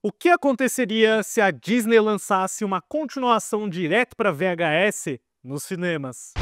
O que aconteceria se a Disney lançasse uma continuação direto para VHS nos cinemas?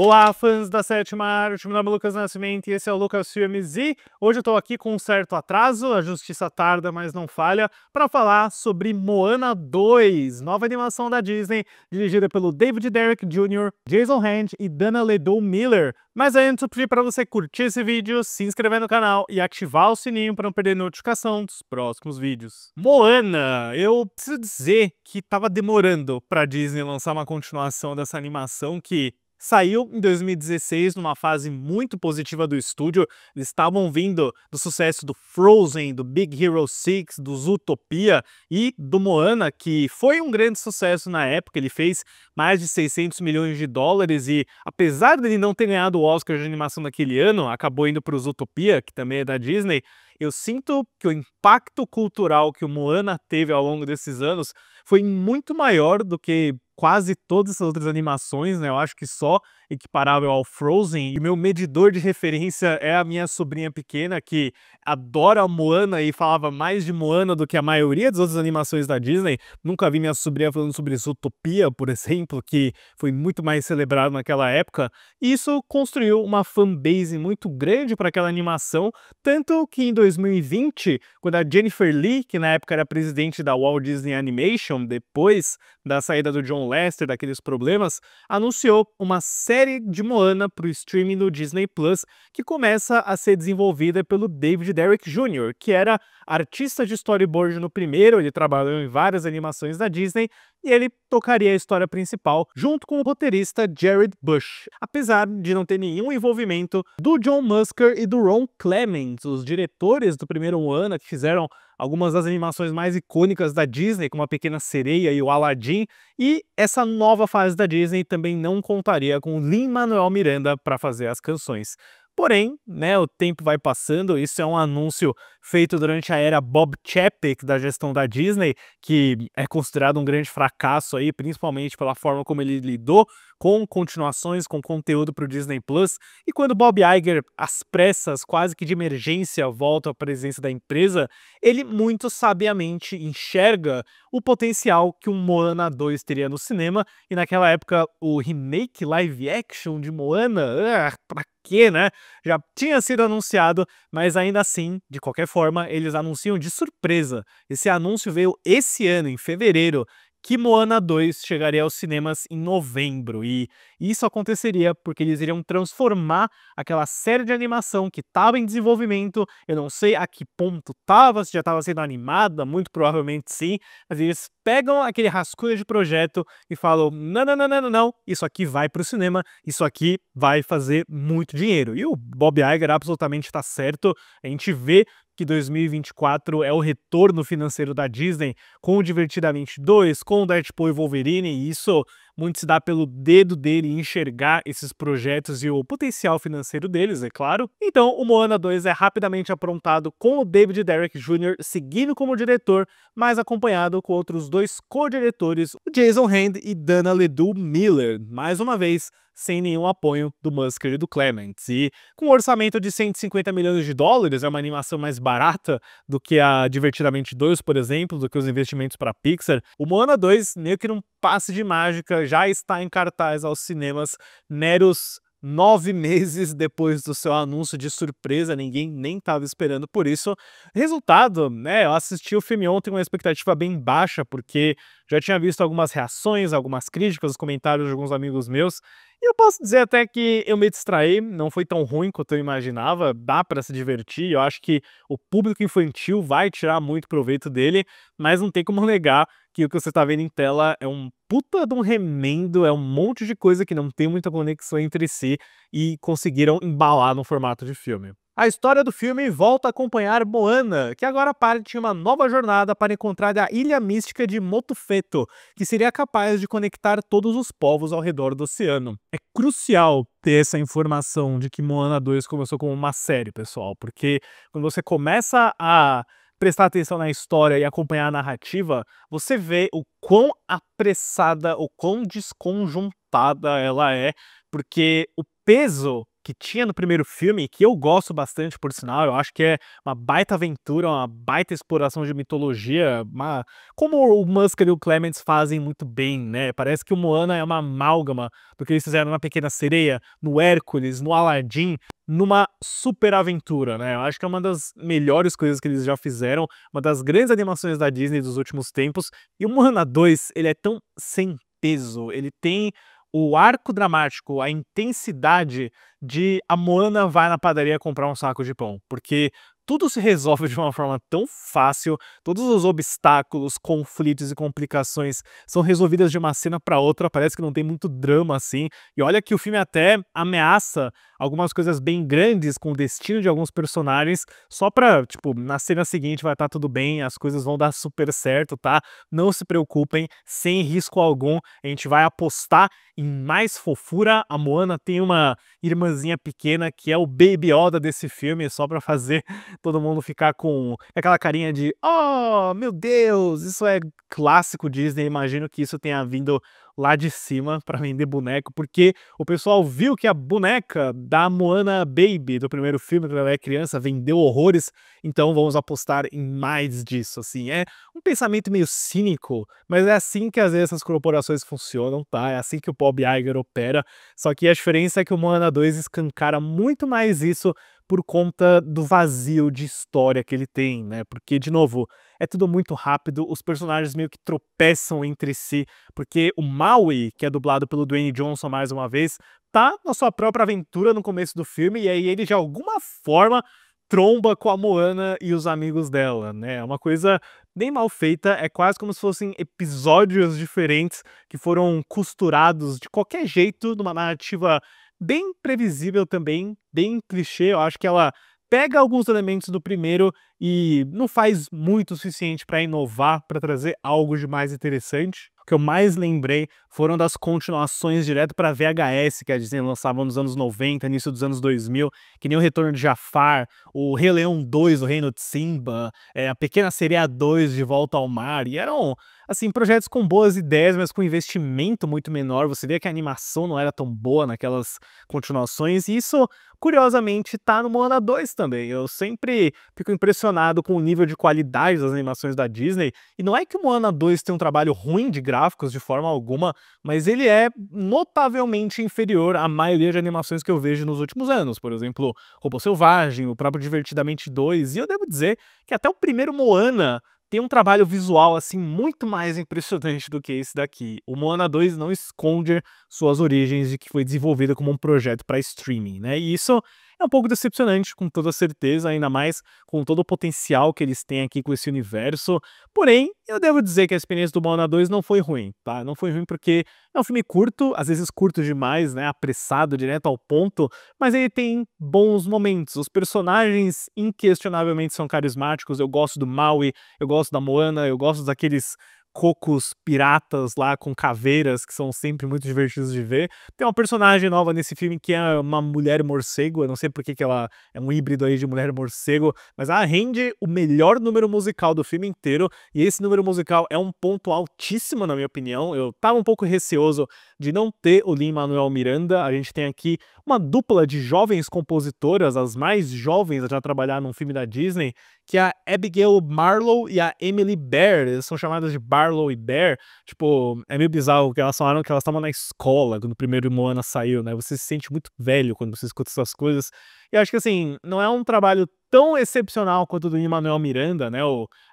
Olá, fãs da Sétima Arte, meu nome é Lucas Nascimento e esse é o Lucas Filmes e hoje eu tô aqui com um certo atraso, a justiça tarda, mas não falha, para falar sobre Moana 2, nova animação da Disney, dirigida pelo David Derrick Jr., Jason Hand e Dana Ledoux Miller. Mas antes eu pedi para você curtir esse vídeo, se inscrever no canal e ativar o sininho para não perder notificação dos próximos vídeos. Moana, eu preciso dizer que tava demorando para Disney lançar uma continuação dessa animação que saiu em 2016 numa fase muito positiva do estúdio. Eles estavam vindo do sucesso do Frozen, do Big Hero 6, do Zootopia e do Moana, que foi um grande sucesso na época. Ele fez mais de 600 milhões de dólares e, apesar dele não ter ganhado o Oscar de animação naquele ano, acabou indo para o Zootopia, que também é da Disney. Eu sinto que o impacto cultural que o Moana teve ao longo desses anos foi muito maior do que quase todas essas outras animações, né? Eu acho que só equiparável ao Frozen. E meu medidor de referência é a minha sobrinha pequena, que adora Moana e falava mais de Moana do que a maioria das outras animações da Disney. Nunca vi minha sobrinha falando sobre Zootopia, por exemplo, que foi muito mais celebrado naquela época. E isso construiu uma fanbase muito grande para aquela animação, tanto que em 2020, quando a Jennifer Lee, que na época era presidente da Walt Disney Animation, depois da saída do John Lasseter, daqueles problemas, anunciou uma série de Moana para o streaming do Disney Plus, que começa a ser desenvolvida pelo David Derrick Jr., que era artista de storyboard no primeiro. Ele trabalhou em várias animações da Disney e ele tocaria a história principal junto com o roteirista Jared Bush, apesar de não ter nenhum envolvimento do John Musker e do Ron Clements, os diretores do primeiro Moana, que fizeram algumas das animações mais icônicas da Disney, como A Pequena Sereia e o Aladdin. E essa nova fase da Disney também não contaria com Lin-Manuel Miranda para fazer as canções. Porém, né, o tempo vai passando. Isso é um anúncio feito durante a era Bob Chapek da gestão da Disney, que é considerado um grande fracasso aí, principalmente pela forma como ele lidou com continuações, com conteúdo para o Disney Plus. E quando Bob Iger, às pressas, quase que de emergência, volta à presença da empresa, ele muito sabiamente enxerga o potencial que um Moana 2 teria no cinema. E naquela época o remake live action de Moana, pra quê, né? Já tinha sido anunciado, mas ainda assim, de qualquer forma, eles anunciam de surpresa. Esse anúncio veio esse ano, em fevereiro, que Moana 2 chegaria aos cinemas em novembro, e isso aconteceria porque eles iriam transformar aquela série de animação que estava em desenvolvimento. Eu não sei a que ponto estava, se já estava sendo animada, muito provavelmente sim, mas eles pegam aquele rascunho de projeto e falam: não, não, não, não, não, não, isso aqui vai para o cinema, isso aqui vai fazer muito dinheiro. E o Bob Iger absolutamente está certo. A gente vê que 2024 é o retorno financeiro da Disney com o Divertidamente 2, com o Deadpool e Wolverine, e isso muito se dá pelo dedo dele enxergar esses projetos e o potencial financeiro deles, é claro. Então, o Moana 2 é rapidamente aprontado com o David Derrick Jr. seguindo como diretor, mas acompanhado com outros dois co-diretores, o Jason Hand e Dana Ledoux Miller, mais uma vez sem nenhum apoio do Musker e do Clements. E com um orçamento de 150 milhões de dólares, é uma animação mais barata do que a Divertidamente 2, por exemplo, do que os investimentos para Pixar, o Moana 2, meio que num passe de mágica, já está em cartaz aos cinemas meros 9 meses depois do seu anúncio de surpresa. Ninguém nem estava esperando por isso. Resultado, né, eu assisti o filme ontem com uma expectativa bem baixa, porque já tinha visto algumas reações, algumas críticas, os comentários de alguns amigos meus, e eu posso dizer até que eu me distraí, não foi tão ruim quanto eu imaginava, dá para se divertir. Eu acho que o público infantil vai tirar muito proveito dele, mas não tem como negar que o que você tá vendo em tela é um puta de um remendo, é um monte de coisa que não tem muita conexão entre si e conseguiram embalar no formato de filme. A história do filme volta a acompanhar Moana, que agora parte em uma nova jornada para encontrar a ilha mística de Motufeto, que seria capaz de conectar todos os povos ao redor do oceano. É crucial ter essa informação de que Moana 2 começou como uma série, pessoal, porque quando você começa a prestar atenção na história e acompanhar a narrativa, você vê o quão apressada, o quão desconjuntada ela é, porque o peso que tinha no primeiro filme, que eu gosto bastante, por sinal. Eu acho que é uma baita aventura, uma baita exploração de mitologia, como o Musker e o Clements fazem muito bem, né? Parece que o Moana é uma amálgama do que eles fizeram na Pequena Sereia, no Hércules, no Aladdin, numa super aventura, né? Eu acho que é uma das melhores coisas que eles já fizeram, uma das grandes animações da Disney dos últimos tempos. E o Moana 2, ele é tão sem peso, ele tem o arco dramático, a intensidade de a Moana vai na padaria comprar um saco de pão, porque tudo se resolve de uma forma tão fácil, todos os obstáculos, conflitos e complicações são resolvidas de uma cena para outra, parece que não tem muito drama assim, e olha que o filme até ameaça algumas coisas bem grandes com o destino de alguns personagens, só pra, tipo, na cena seguinte vai estar tudo bem, as coisas vão dar super certo, tá? Não se preocupem, sem risco algum, a gente vai apostar em mais fofura. A Moana tem uma irmãzinha pequena que é o Baby Yoda desse filme, só pra fazer todo mundo ficar com aquela carinha de oh, meu Deus, isso é clássico Disney, imagino que isso tenha vindo lá de cima pra vender boneco, porque o pessoal viu que a boneca da Moana Baby do primeiro filme, quando ela é criança, vendeu horrores, então vamos apostar em mais disso, assim. É um pensamento meio cínico, mas é assim que às vezes essas corporações funcionam, tá? É assim que o Bob Iger opera, só que a diferença é que o Moana 2 escancara muito mais isso por conta do vazio de história que ele tem, né? Porque, de novo, é tudo muito rápido, os personagens meio que tropeçam entre si, porque o Maui, que é dublado pelo Dwayne Johnson mais uma vez, tá na sua própria aventura no começo do filme, e aí ele de alguma forma tromba com a Moana e os amigos dela, né? É uma coisa bem mal feita, é quase como se fossem episódios diferentes que foram costurados de qualquer jeito, numa narrativa bem previsível também, bem clichê. Eu acho que ela pega alguns elementos do primeiro e não faz muito o suficiente para inovar, para trazer algo de mais interessante. O que eu mais lembrei foram das continuações direto para VHS que a Disney lançava nos anos 90, início dos anos 2000, que nem o Retorno de Jafar, o Rei Leão 2, o Reino de Simba, a Pequena Sereia 2, De Volta ao Mar, e eram, assim, projetos com boas ideias, mas com investimento muito menor. Você vê que a animação não era tão boa naquelas continuações, e isso, curiosamente, tá no Moana 2 também. Eu sempre fico impressionado com o nível de qualidade das animações da Disney, e não é que o Moana 2 tem um trabalho ruim de gráficos de forma alguma, mas ele é notavelmente inferior à maioria de animações que eu vejo nos últimos anos. Por exemplo, Robô Selvagem, o próprio Divertidamente 2, e eu devo dizer que até o primeiro Moana tem um trabalho visual, assim, muito mais impressionante do que esse daqui. O Moana 2 não esconde suas origens de que foi desenvolvido como um projeto para streaming, né? E isso é um pouco decepcionante, com toda certeza, ainda mais com todo o potencial que eles têm aqui com esse universo. Porém, eu devo dizer que a experiência do Moana 2 não foi ruim, tá? Não foi ruim porque é um filme curto, às vezes curto demais, né? Apressado, direto ao ponto, mas ele tem bons momentos. Os personagens inquestionavelmente são carismáticos. Eu gosto do Maui, eu gosto da Moana, eu gosto daqueles cocos piratas lá com caveiras, que são sempre muito divertidos de ver. Tem uma personagem nova nesse filme que é uma mulher morcego, eu não sei por que ela é um híbrido aí de mulher morcego, mas ela rende o melhor número musical do filme inteiro, e esse número musical é um ponto altíssimo na minha opinião. Eu tava um pouco receoso de não ter o Lin-Manuel Miranda. A gente tem aqui uma dupla de jovens compositoras, as mais jovens a já trabalhar num filme da Disney, que é a Abigail Marlow e a Emily Bear. Eles são chamadas de Barlow e Bear. Tipo, é meio bizarro que elas falaram que elas estavam na escola quando o primeiro Moana saiu, né? Você se sente muito velho quando você escuta essas coisas. E eu acho que, assim, não é um trabalho tão excepcional quanto o do Lin-Manuel Miranda, né?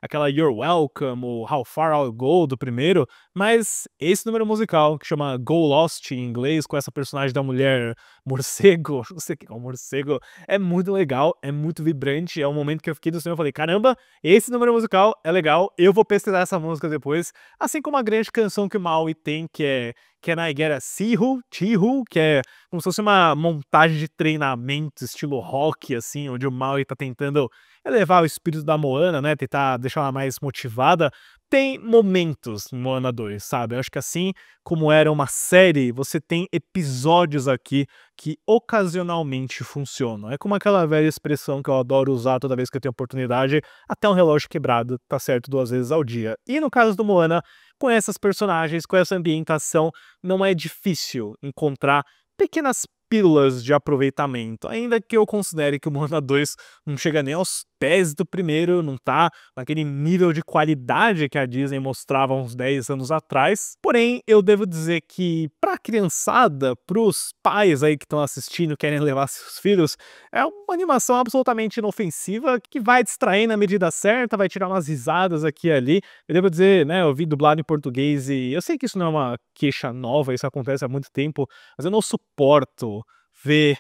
Aquela You're Welcome, o How Far I'll Go do primeiro, mas esse número musical, que chama Go Lost em inglês, com essa personagem da mulher morcego, não sei o que é um morcego, é muito legal, é muito vibrante. É um momento que eu fiquei do cinema e falei, caramba, esse número musical é legal, eu vou pesquisar essa música depois, assim como a grande canção que o Maui tem, que é Can I Get a Chihu, que é como se fosse uma montagem de treinamento estilo rock, assim, onde o Maui tá tentando elevar o espírito da Moana, né, tentar deixar ela mais motivada. Tem momentos em Moana 2, sabe? Eu acho que assim como era uma série, você tem episódios aqui que ocasionalmente funcionam. É como aquela velha expressão que eu adoro usar toda vez que eu tenho oportunidade, até um relógio quebrado tá certo 2 vezes ao dia. E no caso do Moana, com essas personagens, com essa ambientação, não é difícil encontrar pequenas pílulas de aproveitamento, ainda que eu considere que o Moana 2 não chega nem aos pés do primeiro, não tá naquele nível de qualidade que a Disney mostrava uns 10 anos atrás. Porém, eu devo dizer que pra criançada, pros pais aí que estão assistindo, querem levar seus filhos, é uma animação absolutamente inofensiva que vai distrair na medida certa, vai tirar umas risadas aqui e ali. Eu devo dizer, né, eu vi dublado em português e eu sei que isso não é uma queixa nova, isso acontece há muito tempo, mas eu não suporto ver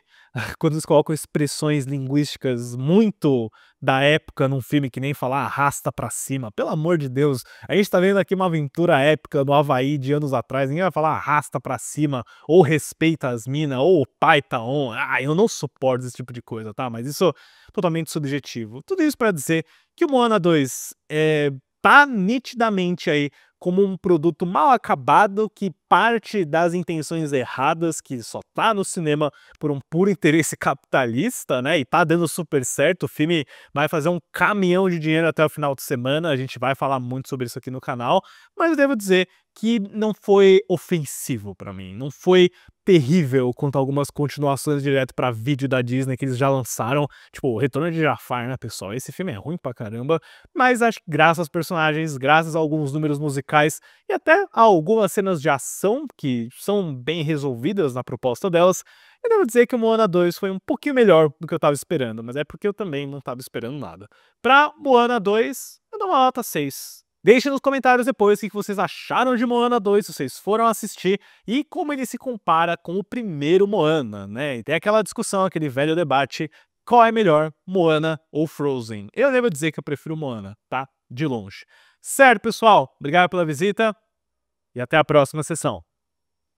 quando eles colocam expressões linguísticas muito da época num filme que nem falar arrasta pra cima. Pelo amor de Deus, a gente tá vendo aqui uma aventura épica no Havaí de anos atrás, ninguém vai falar arrasta pra cima, ou respeita as minas, ou o pai tá on. Ah, eu não suporto esse tipo de coisa, tá? Mas isso é totalmente subjetivo. Tudo isso pra dizer que o Moana 2 tá nitidamente aí como um produto mal acabado que parte das intenções erradas, que só tá no cinema por um puro interesse capitalista, né? E tá dando super certo. O filme vai fazer um caminhão de dinheiro até o final de semana. A gente vai falar muito sobre isso aqui no canal, mas eu devo dizer que não foi ofensivo pra mim, não foi terrível quanto a algumas continuações direto pra vídeo da Disney que eles já lançaram, tipo o Retorno de Jafar, né, pessoal? Esse filme é ruim pra caramba, mas acho que graças aos personagens, graças a alguns números musicais e até a algumas cenas de ação que são bem resolvidas na proposta delas, eu devo dizer que o Moana 2 foi um pouquinho melhor do que eu tava esperando, mas é porque eu também não tava esperando nada. Pra Moana 2, eu dou uma nota 6. Deixem nos comentários depois o que vocês acharam de Moana 2, se vocês foram assistir, e como ele se compara com o primeiro Moana, né? E tem aquela discussão, aquele velho debate, qual é melhor, Moana ou Frozen? Eu devo dizer que eu prefiro Moana, tá? De longe. Certo, pessoal? Obrigado pela visita e até a próxima sessão.